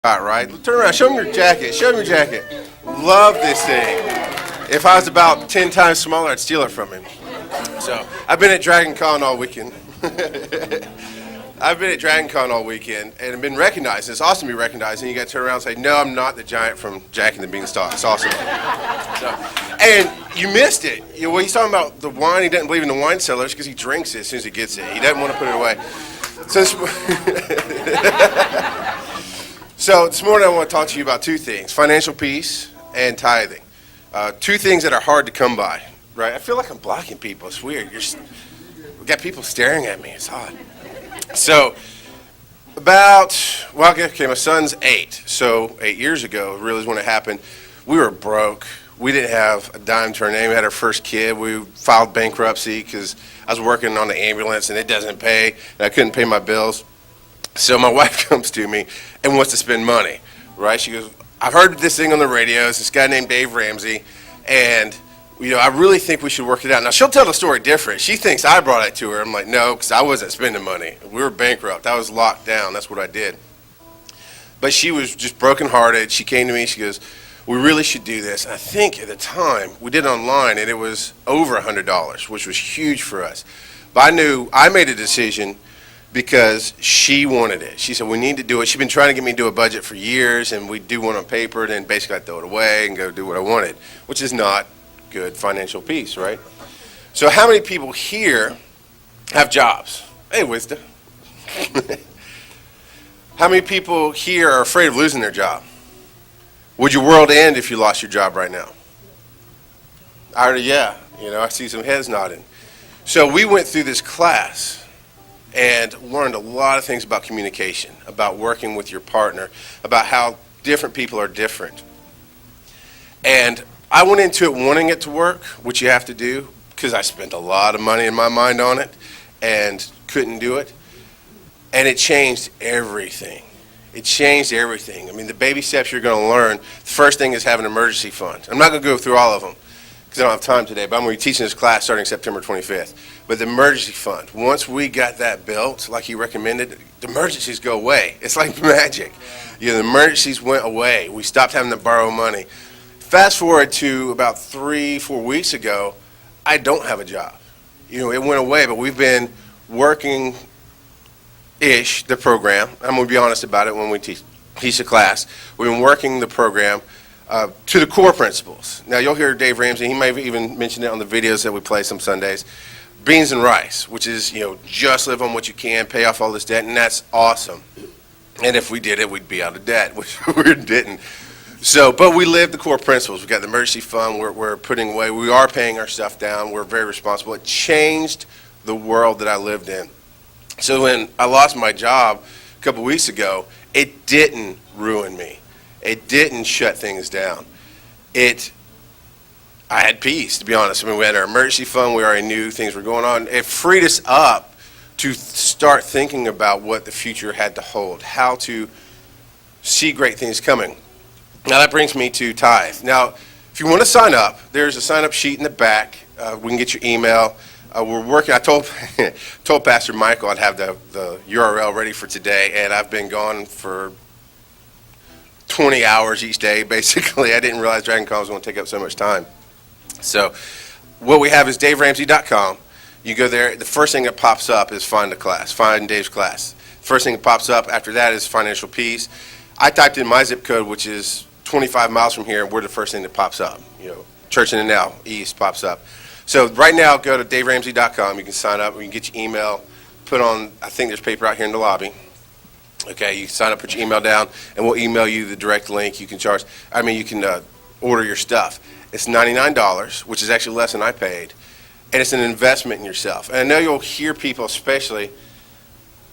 All right, turn around. Show me your jacket. Show me your jacket. Love this thing. If I was about 10 times smaller, I'd steal it from him. So I've been at Dragon Con all weekend. I've been at Dragon Con all weekend and I've been recognized. It's awesome to be recognized. And you got to turn around and say, no, I'm not the giant from Jack and the Beanstalk. It's awesome. So, and you missed it. Well, he's talking about the wine. He doesn't believe in the wine cellars because he drinks it as soon as he gets it. He doesn't want to put it away. So So this morning I want to talk to you about two things, financial peace and tithing. Two things that are hard to come by, right? I feel like I'm blocking people. It's weird. We got people staring at me. It's odd. So okay, my son's 8. So 8 years ago, really is when it happened. We were broke. We didn't have a dime to our name. We had our first kid. We filed bankruptcy because I was working on the ambulance and it doesn't pay. And I couldn't pay my bills. So my wife comes to me and wants to spend money, right? She goes, I've heard this thing on the radio. It's this guy named Dave Ramsey, and I really think we should work it out. Now, she'll tell the story different. She thinks I brought it to her. I'm like, no, because I wasn't spending money. We were bankrupt. I was locked down. That's what I did. But she was just brokenhearted. She came to me. She goes, we really should do this. And I think at the time, we did it online, and it was over $100, which was huge for us. But I knew I made a decision because she wanted it. She said, we need to do it. She'd been trying to get me to do a budget for years, and we'd do one on paper, and then basically I'd throw it away and go do what I wanted, which is not good financial peace, right? So how many people here have jobs? Hey, Wisdom. How many people here are afraid of losing their job? Would your world end if you lost your job right now? Yeah. I see some heads nodding. So we went through this class and learned a lot of things about communication, about working with your partner, about how different people are different. And I went into it wanting it to work, which you have to do, because I spent a lot of money in my mind on it and couldn't do it. And it changed everything. It changed everything. I mean, the baby steps you're going to learn, the first thing is have an emergency fund. I'm not going to go through all of them because I don't have time today, but I'm going to be teaching this class starting September 25th. But the emergency fund, once we got that built, like he recommended, the emergencies go away. It's like magic. The emergencies went away. We stopped having to borrow money. Fast forward to about 3-4 weeks ago, I don't have a job. It went away, but we've been working the program. I'm going to be honest about it when we teach the class. We've been working the program to the core principles. Now, you'll hear Dave Ramsey. He may have even mentioned it on the videos that we play some Sundays. Beans and rice, which is, just live on what you can, pay off all this debt, and that's awesome. And if we did it, we'd be out of debt, which we didn't. So, but we live the core principles. We've got the emergency fund. We're putting away. We are paying our stuff down. We're very responsible. It changed the world that I lived in. So when I lost my job a couple weeks ago, it didn't ruin me. It didn't shut things down. I had peace, to be honest. I mean, we had our emergency fund. We already knew things were going on. It freed us up to start thinking about what the future had to hold, how to see great things coming. Now, that brings me to tithe. Now, if you want to sign up, there's a sign-up sheet in the back. We can get your email. We're working. I told Pastor Michael I'd have the URL ready for today, and I've been gone for 20 hours each day, basically. I didn't realize Dragon Con was going to take up so much time. So what we have is daveramsey.com. You go there. The first thing that pops up is find Dave's class. First thing that pops up after that is financial peace. I typed in my zip code, which is 25 miles from here, and we're the first thing that pops up. Church in the Now, East pops up. So right now, go to daveramsey.com. You can sign up. You can get your email put on. I think there's paper out here in the lobby. Okay, you can sign up, put your email down, and we'll email you the direct link. You can order your stuff. It's $99, which is actually less than I paid, and it's an investment in yourself. And I know you'll hear people, especially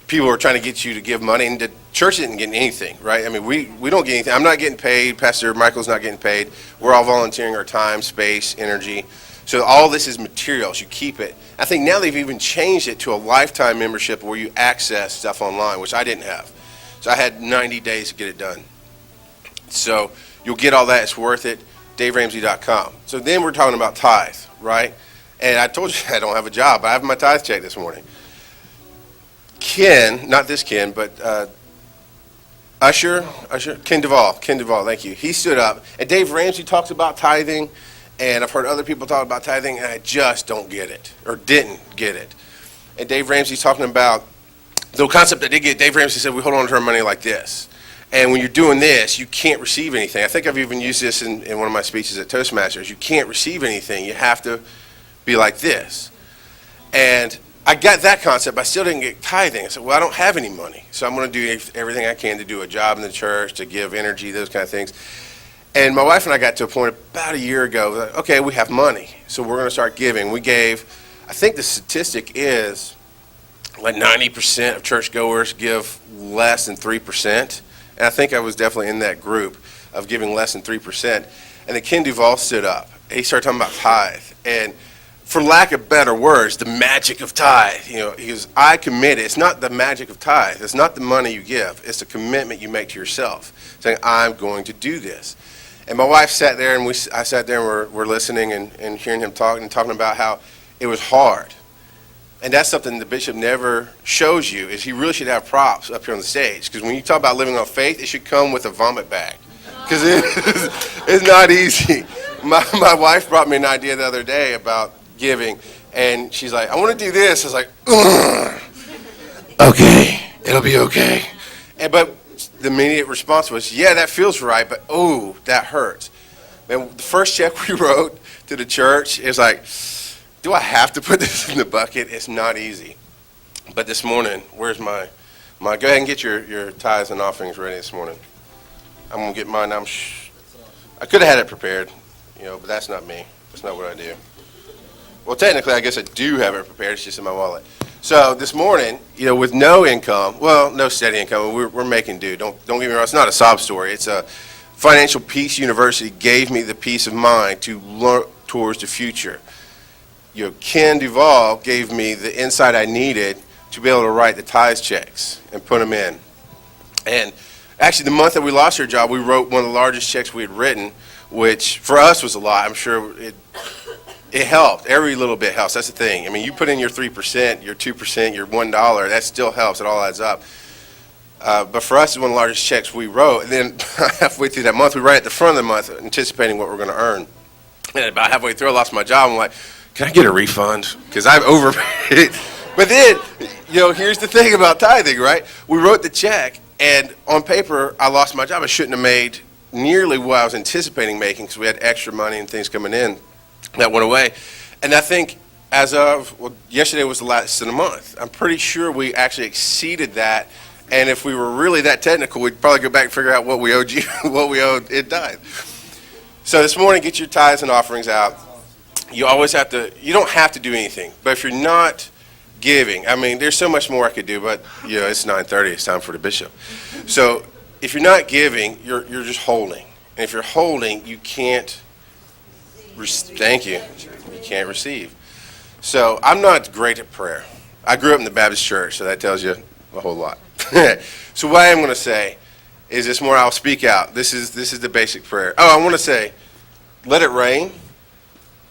people who are trying to get you to give money, and the church isn't getting anything, right? I mean, we don't get anything. I'm not getting paid. Pastor Michael's not getting paid. We're all volunteering our time, space, energy. So all this is materials. You keep it. I think now they've even changed it to a lifetime membership where you access stuff online, which I didn't have. So I had 90 days to get it done. So you'll get all that. It's worth it. DaveRamsey.com. So then we're talking about tithe, right? And I told you I don't have a job. I have my tithe check this morning. Ken, not this Ken, but Ken Duvall, thank you. He stood up, and Dave Ramsey talks about tithing, and I've heard other people talk about tithing, and I just don't get it, or didn't get it. And Dave Ramsey's talking about the concept I did get. Dave Ramsey said we hold on to our money like this, and when you're doing this, you can't receive anything. I think I've even used this in one of my speeches at Toastmasters. You can't receive anything. You have to be like this. And I got that concept, but I still didn't get tithing. I said, well, I don't have any money, so I'm going to do everything I can to do a job in the church, to give energy, those kind of things. And my wife and I got to a point about a year ago, like, okay, we have money, so we're going to start giving. We gave, I think the statistic is like 90% of churchgoers give less than 3%. And I think I was definitely in that group of giving less than 3%. And then Ken Duvall stood up. He started talking about tithe. And for lack of better words, the magic of tithe. He goes, I commit it. It's not the magic of tithe. It's not the money you give. It's the commitment you make to yourself, saying, I'm going to do this. And my wife sat there, and I sat there, and we're listening and hearing him talk and talking about how it was hard. And that's something the bishop never shows you, is he really should have props up here on the stage. Because when you talk about living on faith, it should come with a vomit bag. Because it's not easy. My wife brought me an idea the other day about giving, and she's like, I want to do this. I was like, ugh. Okay, it'll be okay. But the immediate response was, yeah, that feels right, but oh, that hurts. Man, the first check we wrote to the church is like, do I have to put this in the bucket? It's not easy. But this morning, where's my go ahead and get your tithes and offerings ready this morning. I'm going to get mine. I could have had it prepared, but that's not me. That's not what I do. Well, technically, I guess I do have it prepared. It's just in my wallet. So this morning, with no income, no steady income, we're making do. Don't get me wrong. It's not a sob story. It's a Financial Peace University gave me the peace of mind to look towards the future. Ken Duvall gave me the insight I needed to be able to write the tithe checks and put them in. And actually, the month that we lost our job, we wrote one of the largest checks we had written, which for us was a lot. I'm sure it helped. Every little bit helps. That's the thing. I mean, you put in your 3%, your 2%, your $1, that still helps. It all adds up. But for us, it's one of the largest checks we wrote. And then halfway through that month, we write at the front of the month, anticipating what we're going to earn. And about halfway through, I lost my job. I'm like, can I get a refund? Because I've overpaid. But then, here's the thing about tithing, right? We wrote the check, and on paper, I lost my job. I shouldn't have made nearly what I was anticipating making because we had extra money and things coming in that went away. And I think as of, yesterday was the last of the month. I'm pretty sure we actually exceeded that. And if we were really that technical, we'd probably go back and figure out what we owed you, what we owed in tithe. So this morning, get your tithes and offerings out. You don't have to do anything. But if you're not giving, there's so much more I could do, but it's 9:30, it's time for the bishop. So if you're not giving, you're just holding. And if you're holding, you can't, thank you, you can't receive. So I'm not great at prayer. I grew up in the Baptist church, so that tells you a whole lot. So what I am going to say is this morning I'll speak out. This is the basic prayer. Oh, I want to say, let it rain.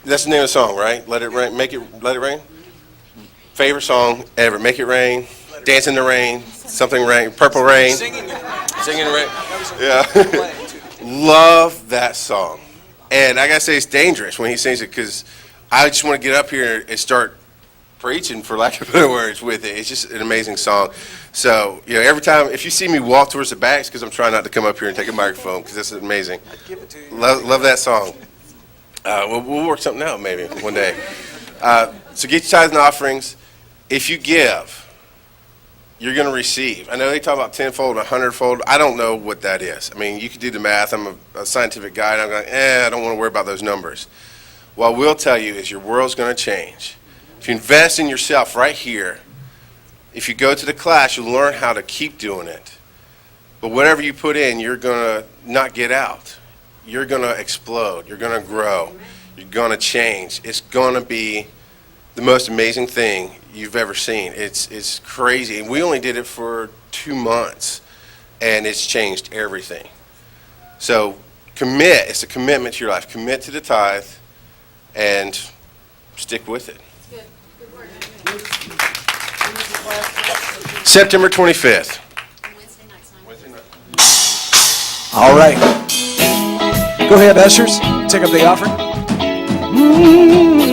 That's the name of the song, right? Let it rain. Let it rain. Favorite song ever. Make it rain. Dance in the rain. Something rain. Purple rain. Singing in the rain. Yeah. Love that song. And I got to say, it's dangerous when he sings it because I just want to get up here and start preaching, for lack of better words, with it. It's just an amazing song. So, every time, if you see me walk towards the back, it's because I'm trying not to come up here and take a microphone because it's amazing. I'd give it to you. Love that song. We'll work something out maybe one day. So get your tithes and offerings. If you give, you're going to receive. I know they talk about tenfold and 100-fold. I don't know what that is. You could do the math. I'm a scientific guy, and I'm going, I don't want to worry about those numbers. What I will tell you is your world's going to change. If you invest in yourself right here, if you go to the class, you'll learn how to keep doing it. But whatever you put in, you're going to not get out. You're going to explode. You're going to grow. You're going to change. It's going to be the most amazing thing you've ever seen. It's crazy. And we only did it for 2 months, and it's changed everything. So commit. It's a commitment to your life. Commit to the tithe and stick with it. Good work. September 25th. Wednesday night. All right. Go ahead, ushers. Take up the offering.